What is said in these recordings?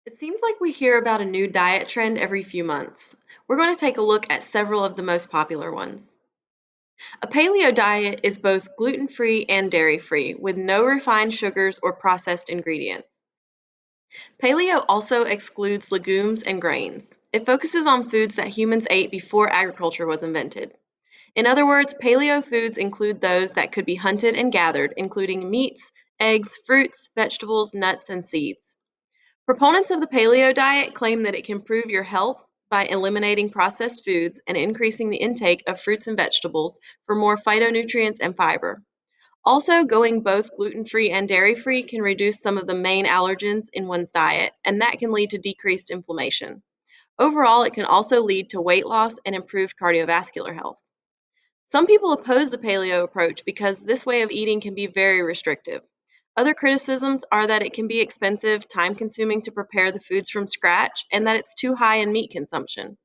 It seems like we hear about a new diet trend every few months. We're going to take a look at several of the most popular ones. A paleo diet is both gluten free and dairy free, with no refined sugars or processed ingredients. Paleo also excludes legumes and grains. It focuses on foods that humans ate before agriculture was invented. In other words, paleo foods include those that could be hunted and gathered, including meats, eggs, fruits, vegetables, nuts, and seeds. Proponents of the paleo diet claim that it can improve your health by eliminating processed foods and increasing the intake of fruits and vegetables for more phytonutrients and fiber. Also, going both gluten free and dairy free can reduce some of the main allergens in one's diet, and that can lead to decreased inflammation. Overall, it can also lead to weight loss and improved cardiovascular health. Some people oppose the paleo approach because this way of eating can be very restrictive. Other criticisms are that it can be expensive, time consuming to prepare the foods from scratch, and that it's too high in meat consumption.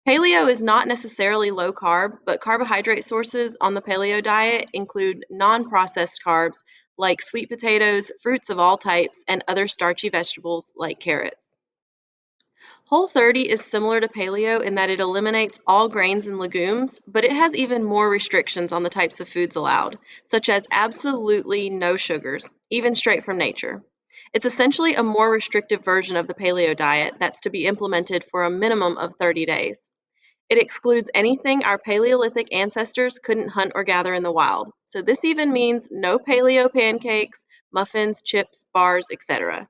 Paleo is not necessarily low carb, but carbohydrate sources on the paleo diet include non processed carbs like sweet potatoes, fruits of all types, and other starchy vegetables like carrots. Whole 30 is similar to paleo in that it eliminates all grains and legumes, but it has even more restrictions on the types of foods allowed, such as absolutely no sugars, even straight from nature. It's essentially a more restrictive version of the paleo diet that's to be implemented for a minimum of 30 days. It excludes anything our Paleolithic ancestors couldn't hunt or gather in the wild. So this even means no paleo pancakes, muffins, chips, bars, etc.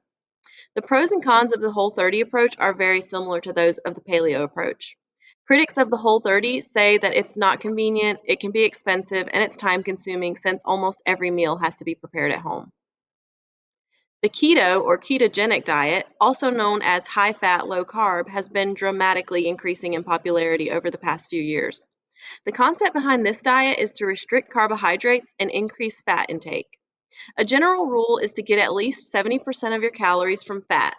The pros and cons of the Whole 30 approach are very similar to those of the paleo approach. Critics of the Whole 30 say that it's not convenient, it can be expensive, and it's time consuming since almost every meal has to be prepared at home. The keto or ketogenic diet, also known as high fat, low carb, has been dramatically increasing in popularity over the past few years. The concept behind this diet is to restrict carbohydrates and increase fat intake. A general rule is to get at least 70% of your calories from fat.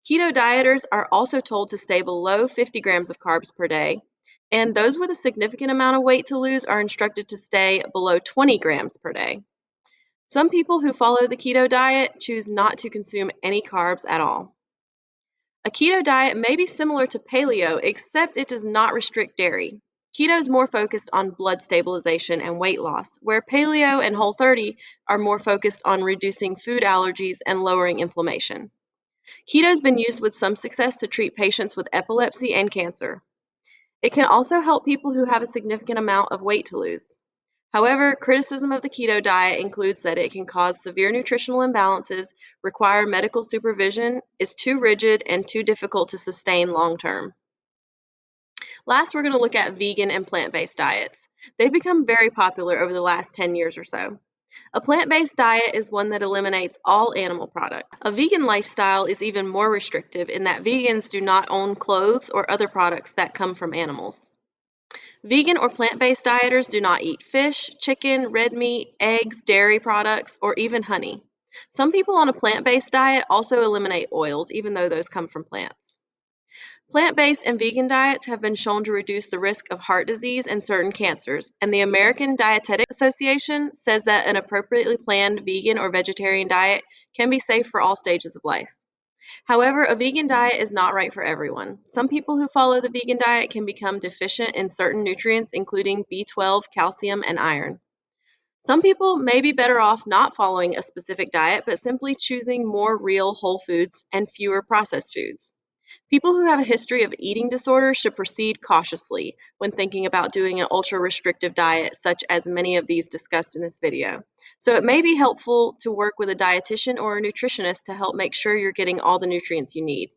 Keto dieters are also told to stay below 50 grams of carbs per day, and those with a significant amount of weight to lose are instructed to stay below 20 grams per day. Some people who follow the keto diet choose not to consume any carbs at all. A keto diet may be similar to paleo, except it does not restrict dairy. Keto is more focused on blood stabilization and weight loss, where paleo and Whole 30 are more focused on reducing food allergies and lowering inflammation. Keto has been used with some success to treat patients with epilepsy and cancer. It can also help people who have a significant amount of weight to lose. However, criticism of the keto diet includes that it can cause severe nutritional imbalances, require medical supervision, is too rigid, and too difficult to sustain long term. Last, we're going to look at vegan and plant based diets. They've become very popular over the last 10 years or so. A plant based diet is one that eliminates all animal products. A vegan lifestyle is even more restrictive in that vegans do not own clothes or other products that come from animals. Vegan or plant based dieters do not eat fish, chicken, red meat, eggs, dairy products, or even honey. Some people on a plant based diet also eliminate oils, even though those come from plants. Plant based and vegan diets have been shown to reduce the risk of heart disease and certain cancers, and the American Dietetic Association says that an appropriately planned vegan or vegetarian diet can be safe for all stages of life. However, a vegan diet is not right for everyone. Some people who follow the vegan diet can become deficient in certain nutrients, including B12, calcium, and iron. Some people may be better off not following a specific diet, but simply choosing more real whole foods and fewer processed foods. People who have a history of eating disorders should proceed cautiously when thinking about doing an ultra restrictive diet, such as many of these discussed in this video. So, it may be helpful to work with a dietitian or a nutritionist to help make sure you're getting all the nutrients you need.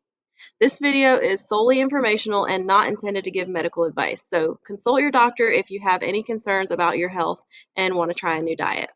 This video is solely informational and not intended to give medical advice. So, consult your doctor if you have any concerns about your health and want to try a new diet.